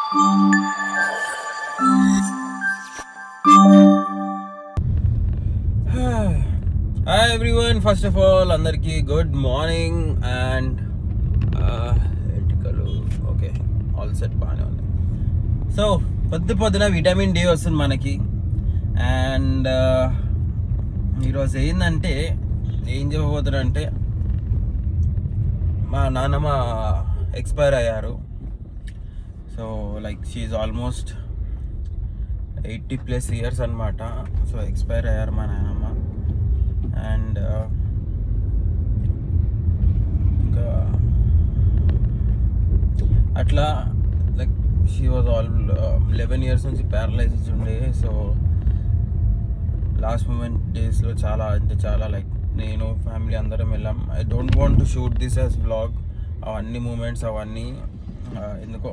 Hi everyone, first of all అందరికీ good morning and ఎంటికలు okay, all set బాగానే ఉంది. సో పొద్దున విటమిన్ డి వస్తుంది మనకి. అండ్ ఈరోజు ఏంటంటే ఏం చెప్పబోతున్నానంటే, మా నాన్నమ్మ ఎక్స్పైర్ అయ్యారు. So like she almost 80+ years అనమాట. సో ఎక్స్పైర్ అయ్యారు మా నాన్నమ్మ. అండ్ ఇంకా అట్లా లైక్ షీ వాజ్ 11 ఇయర్స్ నుంచి ప్యారలైజ్డ్ ఉండే. సో లాస్ట్ మూమెంట్ డేస్లో చాలా అంటే చాలా లైక్ నేను ఫ్యామిలీ అందరం వెళ్ళాం. I don't want to shoot this as blog. అవన్నీ మూమెంట్స్ అవన్నీ ఎందుకో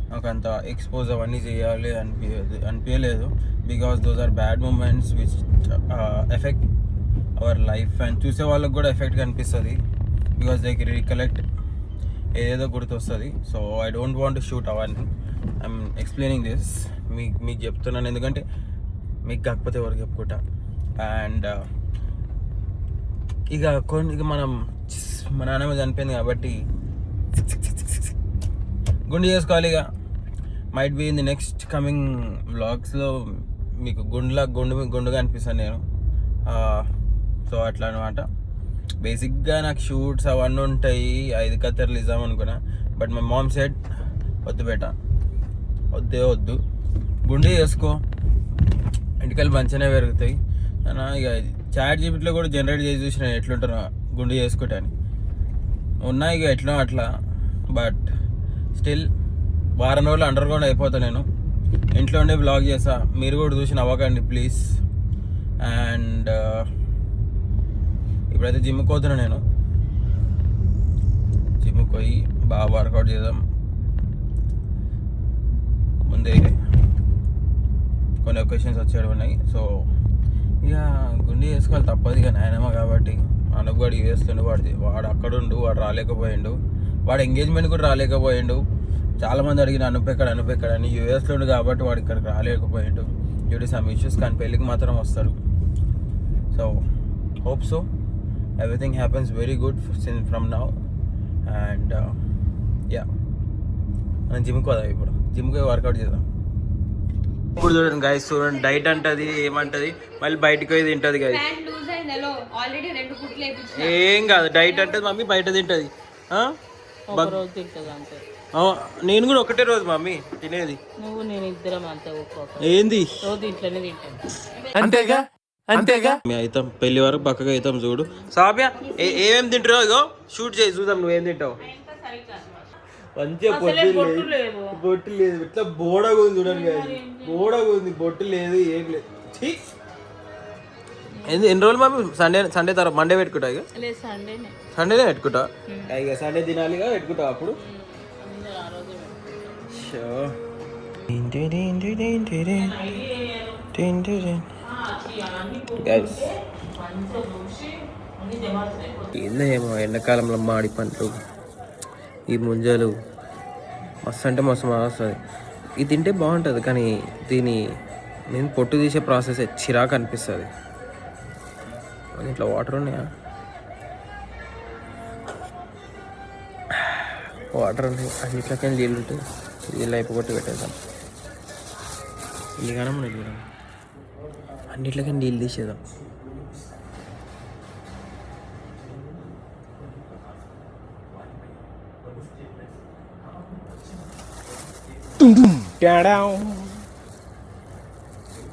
నాకు అంత ఎక్స్పోజ్ అవన్నీ చేయాలి అనిపించలేదు. Because those are bad moments which affect our life. And చూసే వాళ్ళకి కూడా ఎఫెక్ట్ కనిపిస్తుంది. బికాస్ దే రికలెక్ట్ ఏదేదో గుర్తొస్తుంది. So I don't want to shoot అవన్నీ. ఐఎమ్ ఎక్స్ప్లెయినింగ్ దిస్ మీకు చెప్తున్నాను, ఎందుకంటే మీకు కాకపోతే ఎవరికి చెప్పుకుంటా. అండ్ ఇక మనం మా నాన్నమ్మ చనిపోయింది కాబట్టి గుండు చేసుకోవాలి. ఇక might be in the next coming వ్లాగ్స్లో మీకు గుండుగా అనిపిస్తాను నేను. సో అట్లా అనమాట. బేసిక్గా నాకు షూట్స్ అవన్నీ ఉంటాయి, 5 కత్తెరలు ఇద్దాం అనుకున్నా. బట్ మై మామ్ సెడ్ వద్దు బేట, వద్దు గుండు చేసుకో, ఎంటికలు మంచిగానే పెరుగుతాయి అన్న. ఇక చాట్ జీపీటీలో కూడా జనరేట్ చేసి చూసిన ఎట్లుంటారో గుండు చేసుకుంటాను ఉన్నాయి. ఇక ఎట్లా అట్లా. బట్ స్టిల్ వారం రోజులు అండర్ గ్రౌండ్ అయిపోతా నేను. ఇంట్లో ఉండే బ్లాగ్ చేస్తా, మీరు కూడా చూసి నవ్వకండి ప్లీజ్. అండ్ ఇప్పుడైతే జిమ్కి పోతున్నా నేను. జిమ్కి పోయి బాగా వర్కౌట్ చేద్దాం. ముందే కొన్ని ఒకేషన్స్ వచ్చేవి ఉన్నాయి. సో ఇక గుండె చేసుకోవాలి, తప్పదు. ఇక నాయనమ్మ కాబట్టి మనకు కూడా వేస్తుండే. వాడు అక్కడుండు, వాడు రాలేకపోయిండు. వాడు ఎంగేజ్మెంట్ కూడా రాలేకపోయిండు. చాలామంది అడిగిన అనుపెక్కడని. యూఎస్లో ఉండు కాబట్టి వాడు ఇక్కడికి రాలేకపోయిండు డ్యూ టు సమ్ ఇష్యూస్. కానీ పెళ్ళికి మాత్రం వస్తాడు. So hope so everything happens very good from now. And yeah, మనం జిమ్కి పోదాం. ఇప్పుడు జిమ్కి వర్కౌట్ చేద్దాం. ఇప్పుడు చూడండి గైస్, చూడండి డైట్ అంటది ఏమంటది, మళ్ళీ బయటకు పోయి తింటది గైస్. ఏం కాదు, డైట్ అంటది మమ్మీ, బయట తింటది. నేను కూడా ఒకటే రోజు మమ్మీ తినేది. నువ్వు నేను ఇద్దరం అంతే. ఏంది అంతేగా అవుతాం, పెళ్లి వరకు పక్కగా అవుతాం. చూడు సాబ్యా ఏమేమి తింటారో ఇగో షూట్ చేసి చూద్దాం. నువ్వేం తింటావు? మంచిగా బొట్టు లేదు, ఇట్లా బోడగా ఉంది చూడండి. బోడగా ఉంది, బొట్టు లేదు, ఏం లేదు. ఎన్ని రోజులు మమ్మీ? సండే తర్వాత మండే పెట్టుకుంటా. ఇక సండేనే పెట్టుకుంటా. ఇక సండే తినాలిగా పెట్టుకుంటా. అప్పుడు ఏందేమో ఎండాకాలంలో మాడి పంటలు, ఈ ముంజలు మస్తు అంటే మస్తు వస్తుంది. ఇది తింటే బాగుంటుంది, కానీ నేను పొట్టు తీసే ప్రాసెస్ చిరాకు అనిపిస్తుంది. ఇట్లా వాటర్ ఉన్నాయా? వాటర్ ఉన్నాయి, అన్నిట్లకైనా నీళ్ళు ఉంటాయి. నీళ్ళు అయిపోగొట్టి పెట్టేద్దాం. ఇల్లుగానే మనం ఇల్లు అన్నిట్లకైనా నీళ్ళు తీసేద్దాం.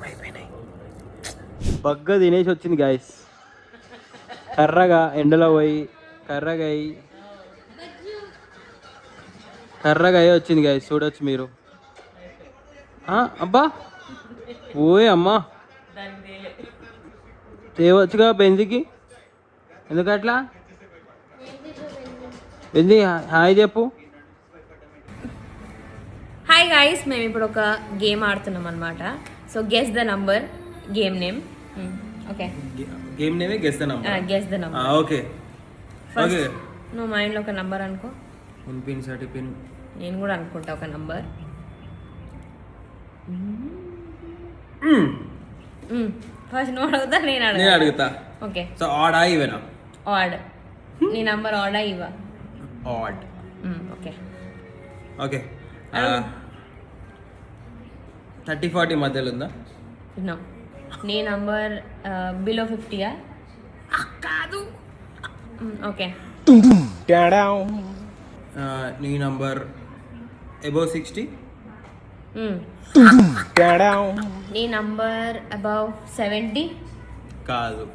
అయిపోయినాయి. బగ్గా తినేసి వచ్చింది గాయస్. కర్రగా ఎండలో పోయి కర్రగా అయ్యి వచ్చింది గాయస్. చూడొచ్చు మీరు. అబ్బా ఓయ్ అమ్మా, తేవచ్చుగా బెంజికి. ఎందుకట్లా? బెంజి హాయ్ చెప్పు. హాయ్ గైస్, మేము ఇప్పుడు ఒక గేమ్ ఆడుతున్నాం అనమాట. So guess the number, game name. Okay, game నేమే guess the number. Guess the number. Okay okay, నువ్వు మైండ్లో ఒక నంబర్ అనుకో. పిన్ సర్టి పిన్. నేను కూడా అనుకుంటా ఒక నంబర్. ఫస్ట్ నువ్వు అడుగుతా నేను నేను అడుగుతా. ఓకే. సో ఆడా ఈవెనా? ఆడ్. నీ నంబర్ ఆడా ఇవా? ఆడ్. ఓకే. ఓకే. 30-40 మధ్యలో ఉందా? నో. నీ నంబర్ బిలో 50యా? కాదు. ఓకే. నీ నంబర్ అబౌవ్ 60? నీ నంబర్ అబౌవ్ 70? కాదు.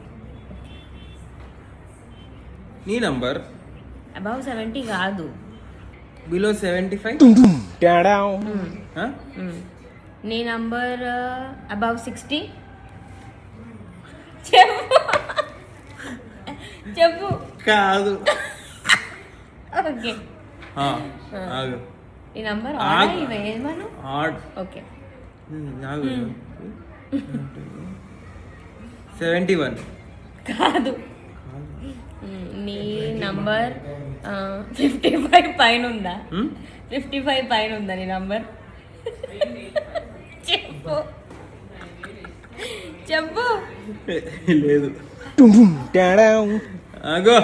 నీ నంబర్ అబౌవ్ 70 కాదు. బిలో 75? నీ నంబర్ అబౌవ్ 60? చెప్పు చెప్పు. కాదు. ఓకే. ఆగు. ఈ నంబర్ ఆడా ఇవా ఏమను? ఆడ్. ఓకే. ఆగు. 71? కాదు. నీ నంబర్ 55 పైన ఉందా? 55 పైన ఉందా నీ నంబర్? చెప్పు చెప్పు. లేదు. ఆగో.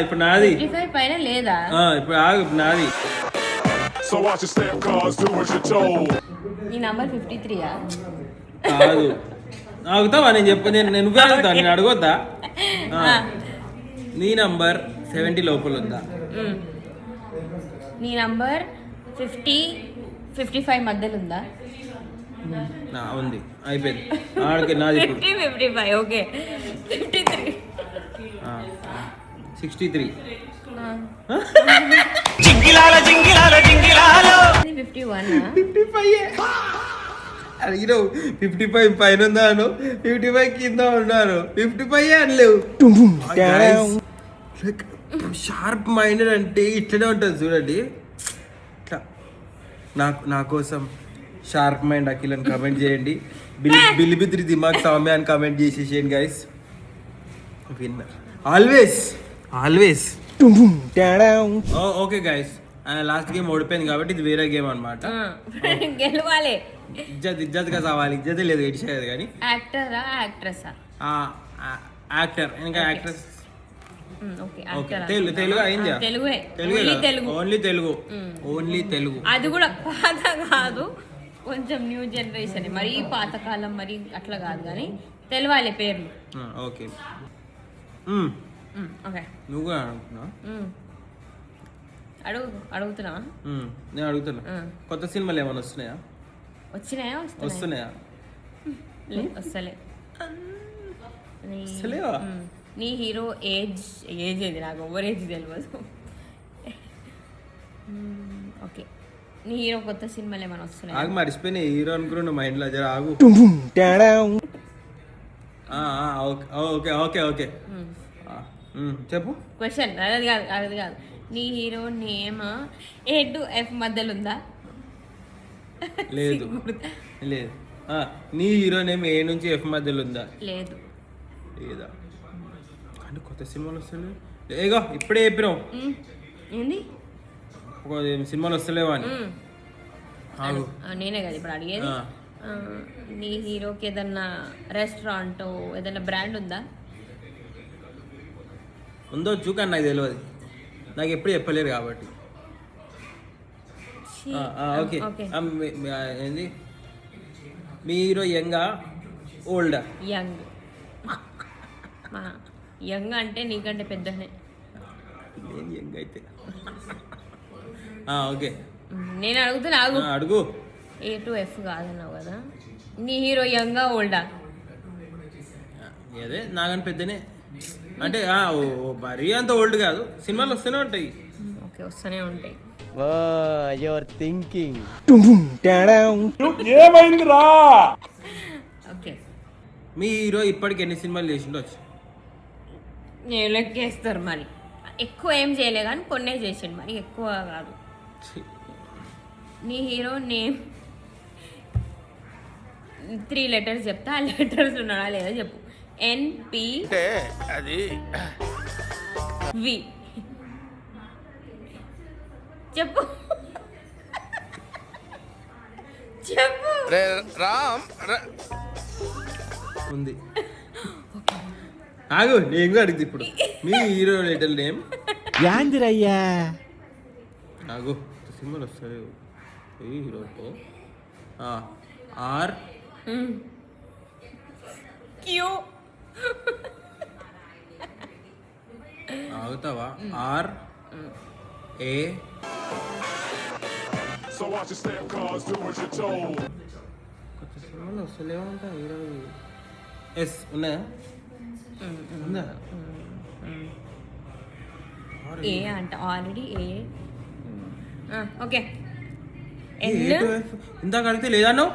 ఇప్పుడు నాది. 55 పైన లేదా? ఇప్పుడు ఆగు, నాది. So watch your step, cause do what you're told. నీ నంబర్ 53యా? కాదు. ఆగుతావా? నేను నువ్వే అడుగుతావు, నేను అడగొద్దా? నీ నంబర్ 70 లోపల ఉందా? నీ నంబర్ 50-55 మధ్యలో ఉందా? ఉంది. అయిపోయింది. ఆడికి నాది. 50-55. ఓకే. 53. 63. 55 పైన ఉందా అను, 55 కింద ఉన్నారు, 55 అనలేవు. షార్ప్ మైండెడ్ అంటే ఇట్లనే ఉంటుంది చూడండి. ఇట్లా నా కోసం షార్ప్ మైండ్ అఖిల్ అని కమెంట్ చేయండి. బిలిబిత్రి దిమాగ్ సౌమ్య అని కమెంట్ చేసేసేయండి guys. Winner always. Okay guys, last game ఓడిపోయింది కాబట్టి ఇది వేరే గేమ్ అనమాట. గెలవాలి. ఇజ్జత్గా కావాలి. ఇజ్జతే లేదు ఏడిచేది కానీ. యాక్టరా యాక్ట్రెసా? యాక్టర్ ఇంకా యాక్ట్రెస్. ఓకే. తెలుగు అయిందా? ఓన్లీ తెలుగు. అది కూడా పాత కాదు, కొంచెం న్యూ జనరేషన్. మరీ పాతకాలం మరి అట్లా కాదు కానీ తెలవాలి పేర్లు. ఓకే. ఓకే. నువ్వు అనుకుంటున్నా? అడుగుతున్నావా? నేను అడుగుతున్నా. కొత్త సినిమాలు ఏమైనా వస్తున్నాయా? వస్తున్నాయా? వస్తలేవా? నీ హీరో ఏజ్ ఏది నాకు ఓవర్ ఏజ్ తెలియదు. ఓకే. నీ హీరో కొత్త సినిమాలు ఏమైనా వస్తున్నాయి? ఆగు, మర్చిపోయినా హీరో అనుకున్నా మైండ్ లో. జర ఆగు. ఓకే. చెప్పు. క్వశ్చన్ అది కాదు. నీ hero name A to F మధ్యలో ఉందా? లేదు. నీ హీరో నేమ్ A నుంచి F మధ్యలో ఉందా? లేదా? అంటే కొత్త సినిమాలు వస్తలేవు. ఏగో ఇప్పుడే చెప్పినావు ఏంది సినిమాలు వస్తలేవా అని. నేనే కదా ఇప్పుడు అడిగేది. నీ హీరోకి ఏదన్నా రెస్టారెంట్ ఏదన్నా బ్రాండ్ ఉందా? ఉండొచ్చు కానీ నాకు తెలియదు, నాకు ఎప్పుడు చెప్పలేరు కాబట్టి. ఓకే. ఏంది మీ హీరో యంగా ఓల్డా? యంగ్ అంటే నీకంటే పెద్దనే. నేను యంగ్ అయితే. ఓకే. నేను అడుగుతున్నా, అడుగు. A to F కాదన్నావు కదా, నీ హీరో యంగా ఓల్డా? అదే నాకని పెద్దనే. అంటే మరీ అంత ఓల్డ్ కాదు, సినిమాలు వస్తూనే ఉంటాయి. ఓకే, వస్తూనే ఉంటాయి. Your thinking. ఏమైందిరా? ఓకే. మీ హీరో ఇప్పటికి ఎన్ని సినిమాలు చేసిండొచ్చు? నేను లెక్కేస్తారు మరి. ఎక్కువ ఏం చేయలే కానీ కొన్నే చేసిండు, మరి ఎక్కువ కాదు. నీ హీరో నేమ్ 3 letters చెప్తా, ఆ లెటర్స్ ఉన్నాడా లేదా చెప్పు. NP అది V చెప్పు చెప్పు. ఉంది. ఆగు, నేను కూడా అడుగుతా ఇప్పుడు. మీ హీరో లిటిల్ నేమ్ యాందిరయ్యా ఆగు, సినిమాలు వస్తాయి హీరో ఆర్ క్యూ. ఆగుతావా? R A So watch your step, cause do what you're told. కొత్త సినిమాలు వస్తలేమంట హీరో. ఎస్ ఉన్నాయా? ఉందా? ఏ అంట already A. Okay. A to F. ఇందాక అడిగితే లేదా నువ్వు?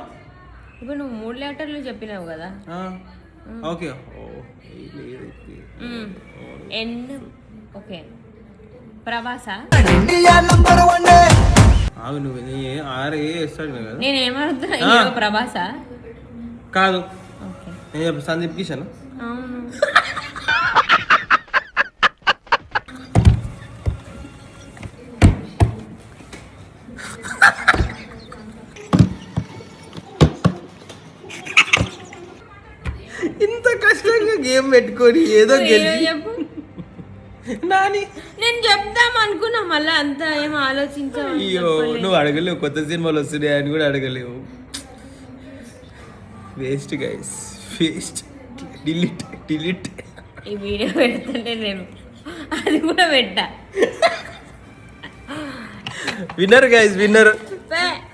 ఇప్పుడు నువ్వు 3 లెటర్లు చెప్పినావు కదా. ఓకే. ఎన్. ఓకే. ప్రభాస. ఆగు, నువ్వు ఆర్ ఏ వేస్తాడు కదా. నేను ఏమడుగుతున్నా, హీరో ప్రభాస కాదు. ఓకే. నేను చెప్పు సందీప్ కిషన్. అవును. ఇంత కష్టంగా గేమ్ పెట్టుకొని ఏదో నువ్వు గెలిచి చెప్పు. నాని. నేను చెప్దాం అనుకున్నా, మళ్ళీ అంత ఏం ఆలోచించావు. అయ్యో, నువ్వు అడగలేవు. కొత్త సినిమాలు వస్తున్నాయి అని కూడా అడగలేవు. Waste guys, waste. డిలీట్. ఈ వీడియో పెడుతుంటే నేను అది కూడా పెట్టా. Winner guys, winner.